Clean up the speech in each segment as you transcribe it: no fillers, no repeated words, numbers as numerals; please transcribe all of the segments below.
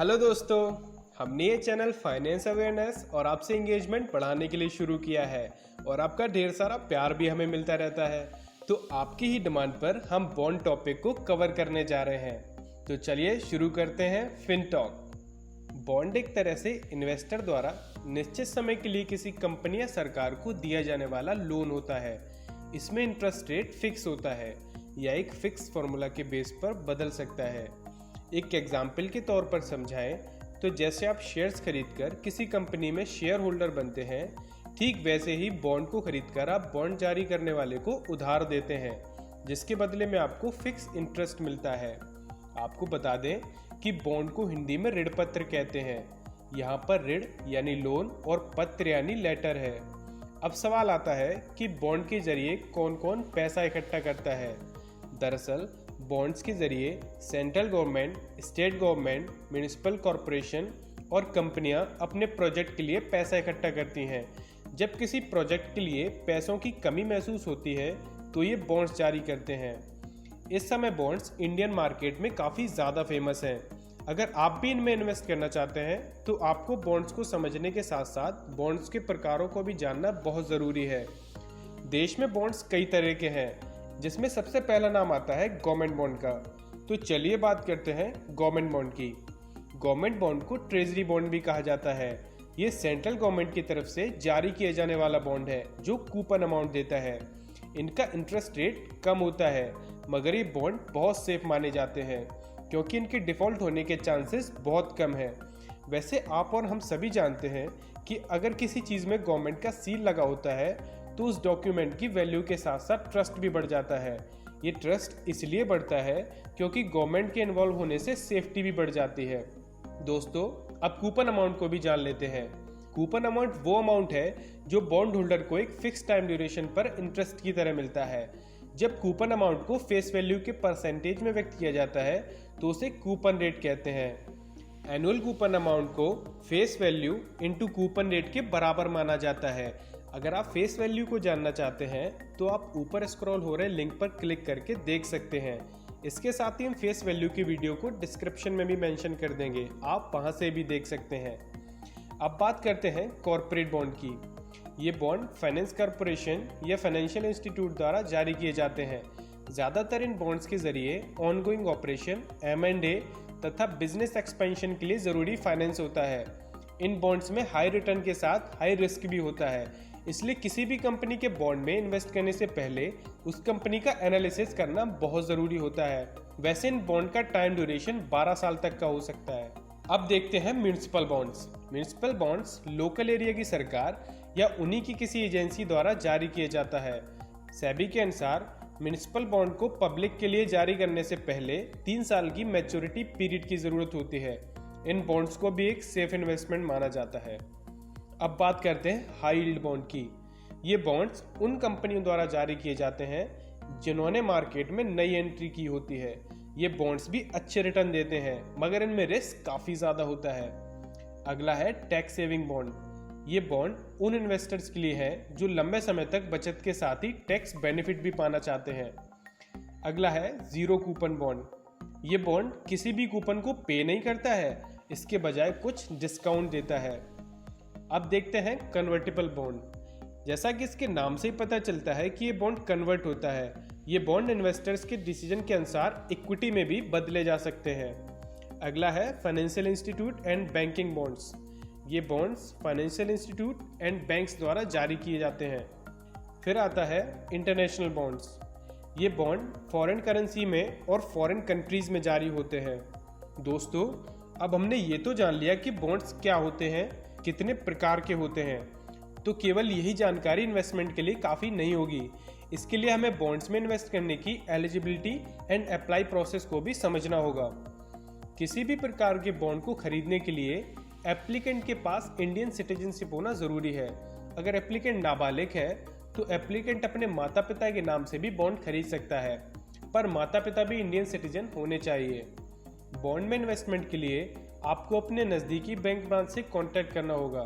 Hello दोस्तों, हमने ये चैनल फाइनेंस अवेयरनेस और आपसे एंगेजमेंट बढ़ाने के लिए शुरू किया है और आपका ढेर सारा प्यार भी हमें मिलता रहता है। तो आपकी ही डिमांड पर हम बॉन्ड टॉपिक को कवर करने जा रहे हैं। तो चलिए शुरू करते हैं फिनटॉक। बॉन्ड एक तरह से इन्वेस्टर द्वारा निश्चित समय के लिए किसी कंपनी या सरकार को दिया जाने वाला लोन होता है। इसमें इंटरेस्ट रेट फिक्स होता है या एक फिक्स फॉर्मूला के बेस पर बदल सकता है। एक एग्जाम्पल के तौर पर समझाएं तो जैसे आप शेयर्स खरीदकर किसी कंपनी में शेयर होल्डर बनते हैं, ठीक वैसे ही बॉन्ड को खरीदकर आप बॉन्ड जारी करने वाले को उधार देते हैं, जिसके बदले में आपको फिक्स इंटरेस्ट मिलता है। आपको बता दें कि बॉन्ड को हिंदी में ऋण पत्र कहते हैं। यहाँ पर ऋण यानी लोन और पत्र यानी लेटर है। अब सवाल आता है कि बॉन्ड के जरिए कौन कौन पैसा इकट्ठा करता है। दरअसल बॉन्ड्स के जरिए central government, state government, municipal corporation और कंपनियां अपने प्रोजेक्ट के लिए पैसा इकट्ठा करती हैं। जब किसी प्रोजेक्ट के लिए पैसों की कमी महसूस होती है तो ये बॉन्ड्स जारी करते हैं। इस समय बॉन्ड्स इंडियन मार्केट में काफ़ी ज़्यादा फेमस हैं। अगर आप भी इनमें इन्वेस्ट करना चाहते हैं तो आपको बॉन्ड्स को समझने के साथ साथ बॉन्ड्स के प्रकारों को भी जानना बहुत ज़रूरी है। देश में बॉन्ड्स कई तरह के हैं, जिसमें सबसे पहला नाम आता है गवर्नमेंट बॉन्ड का। तो चलिए बात करते हैं गवर्नमेंट बॉन्ड की। गवर्नमेंट बॉन्ड को ट्रेजरी बॉन्ड भी कहा जाता है। ये सेंट्रल गवर्नमेंट की तरफ से जारी किए जाने वाला बॉन्ड है जो कूपन अमाउंट देता है। इनका इंटरेस्ट रेट कम होता है, मगर ये बॉन्ड बहुत सेफ माने जाते हैं क्योंकि इनके डिफॉल्ट होने के चांसेस बहुत कम है। वैसे आप और हम सभी जानते हैं कि अगर किसी चीज़ में गवर्नमेंट का सील लगा होता है तो उस डॉक्यूमेंट की वैल्यू के साथ साथ ट्रस्ट भी बढ़ जाता है। ये ट्रस्ट इसलिए बढ़ता है क्योंकि गवर्नमेंट के इन्वॉल्व होने से सेफ्टी भी बढ़ जाती है। दोस्तों, अब कूपन अमाउंट को भी जान लेते हैं। कूपन अमाउंट वो अमाउंट है जो बॉन्ड होल्डर को एक फिक्स टाइम ड्यूरेशन पर इंटरेस्ट की तरह मिलता है। जब कूपन अमाउंट को फेस वैल्यू के परसेंटेज में व्यक्त किया जाता है तो उसे कूपन रेट कहते हैं। एनुअल कूपन अमाउंट को face value into coupon rate के बराबर माना जाता है। अगर आप फेस वैल्यू को जानना चाहते हैं तो आप ऊपर स्क्रॉल हो रहे लिंक पर क्लिक करके देख सकते हैं। इसके साथ ही हम फेस वैल्यू की वीडियो को डिस्क्रिप्शन में भी मेंशन कर देंगे, आप वहां से भी देख सकते हैं। अब बात करते हैं कॉर्पोरेट बॉन्ड की। ये बॉन्ड फाइनेंस कॉर्पोरेशन या फाइनेंशियल इंस्टीट्यूट द्वारा जारी किए जाते हैं। ज़्यादातर इन बॉन्ड्स के जरिए ऑनगोइंग ऑपरेशन, M&A तथा बिजनेस एक्सपेंशन के लिए ज़रूरी फाइनेंस होता है। इन बॉन्ड्स में हाई रिटर्न के साथ हाई रिस्क भी होता है, इसलिए किसी भी कंपनी के बॉन्ड में इन्वेस्ट करने से पहले उस कंपनी का एनालिसिस करना बहुत ज़रूरी होता है। वैसे इन बॉन्ड का टाइम ड्यूरेशन 12 साल तक का हो सकता है। अब देखते हैं municipal bonds. Municipal bonds local area की सरकार या उन्हीं की किसी एजेंसी द्वारा जारी किया जाता है। सेबी के अनुसार म्युनिसिपल बॉन्ड को पब्लिक के लिए जारी करने से पहले 3 साल की मैच्योरिटी पीरियड की ज़रूरत होती है। इन बॉन्ड्स को भी एक सेफ इन्वेस्टमेंट माना जाता है। अब बात करते हैं हाई यील्ड बॉन्ड की। ये बॉन्ड्स उन कंपनियों द्वारा जारी किए जाते हैं जिन्होंने मार्केट में नई एंट्री की होती है। ये बॉन्ड्स भी अच्छे रिटर्न देते हैं, मगर इनमें रिस्क काफ़ी ज़्यादा होता है। अगला है टैक्स सेविंग बॉन्ड। ये बॉन्ड उन इन्वेस्टर्स के लिए है जो लंबे समय तक बचत के साथ ही टैक्स बेनिफिट भी पाना चाहते हैं। अगला है जीरो कूपन बॉन्ड। ये बॉन्ड किसी भी कूपन को पे नहीं करता है, इसके बजाय कुछ डिस्काउंट देता है। अब देखते हैं कन्वर्टिबल बॉन्ड। जैसा कि इसके नाम से ही पता चलता है कि ये बॉन्ड कन्वर्ट होता है। ये बॉन्ड इन्वेस्टर्स के डिसीजन के अनुसार इक्विटी में भी बदले जा सकते हैं। अगला है financial institute and banking bonds. ये bonds financial institute and banks द्वारा जारी किए जाते हैं। फिर आता है इंटरनेशनल बॉन्ड्स। ये बॉन्ड फॉरेन करेंसी में और फॉरेन कंट्रीज में जारी होते हैं। दोस्तों, अब हमने ये तो जान लिया कि बॉन्ड्स क्या होते हैं, कितने प्रकार के होते हैं। तो केवल यही जानकारी इन्वेस्टमेंट के लिए काफ़ी नहीं होगी। इसके लिए हमें बॉन्ड्स में इन्वेस्ट करने की एलिजिबिलिटी एंड अप्लाई प्रोसेस को भी समझना होगा। किसी भी प्रकार के बॉन्ड को खरीदने के लिए एप्लीकेंट के पास इंडियन सिटीजनशिप होना ज़रूरी है। अगर एप्लीकेंट नाबालिग है तो एप्लीकेंट अपने माता पिता के नाम से भी बॉन्ड खरीद सकता है, पर माता पिता भी इंडियन सिटीजन होने चाहिए। बॉन्ड में इन्वेस्टमेंट के लिए आपको अपने नज़दीकी बैंक ब्रांच से कांटेक्ट करना होगा।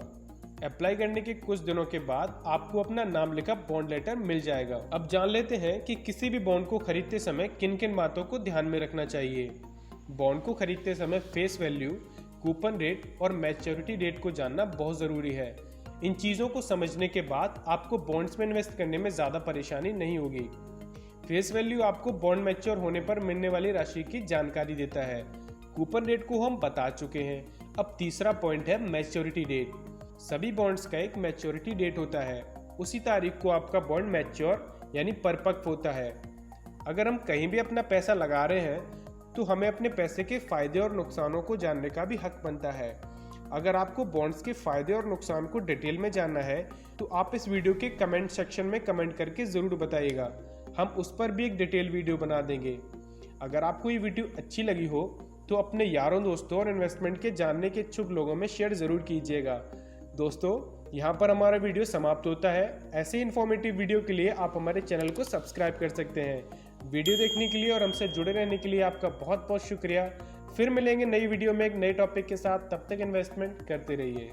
अप्लाई करने के कुछ दिनों के बाद आपको अपना नाम लिखा बॉन्ड लेटर मिल जाएगा। अब जान लेते हैं कि किसी भी बॉन्ड को खरीदते समय किन किन बातों को ध्यान में रखना चाहिए। बॉन्ड को खरीदते समय फेस वैल्यू, कूपन रेट और मैच्योरिटी डेट को जानना बहुत ज़रूरी है। इन चीज़ों को समझने के बाद आपको बॉन्ड्स में इन्वेस्ट करने में ज़्यादा परेशानी नहीं होगी। फेस वैल्यू आपको बॉन्ड मैच्योर होने पर मिलने वाली राशि की जानकारी देता है। कूपन रेट को हम बता चुके हैं। अब तीसरा पॉइंट है मैच्योरिटी डेट। सभी बॉन्ड्स का एक मैच्योरिटी डेट होता है। उसी तारीख को आपका बॉन्ड मैच्योर यानी परिपक्व होता है। अगर हम कहीं भी अपना पैसा लगा रहे हैं तो हमें अपने पैसे के फायदे और नुकसानों को जानने का भी हक बनता है। अगर आपको बॉन्ड्स के फायदे और नुकसान को डिटेल में जानना है तो आप इस वीडियो के कमेंट सेक्शन में कमेंट करके ज़रूर बताइएगा। हम उस पर भी एक डिटेल वीडियो बना देंगे। अगर आपको ये वीडियो अच्छी लगी हो तो अपने यारों दोस्तों और इन्वेस्टमेंट के जानने के इच्छुक लोगों में शेयर ज़रूर कीजिएगा। दोस्तों, यहाँ पर हमारा वीडियो समाप्त होता है। ऐसे इन्फॉर्मेटिव वीडियो के लिए आप हमारे चैनल को सब्सक्राइब कर सकते हैं। वीडियो देखने के लिए और हमसे जुड़े रहने के लिए आपका बहुत बहुत शुक्रिया। फिर मिलेंगे नई वीडियो में एक नए टॉपिक के साथ। तब तक इन्वेस्टमेंट करते रहिए।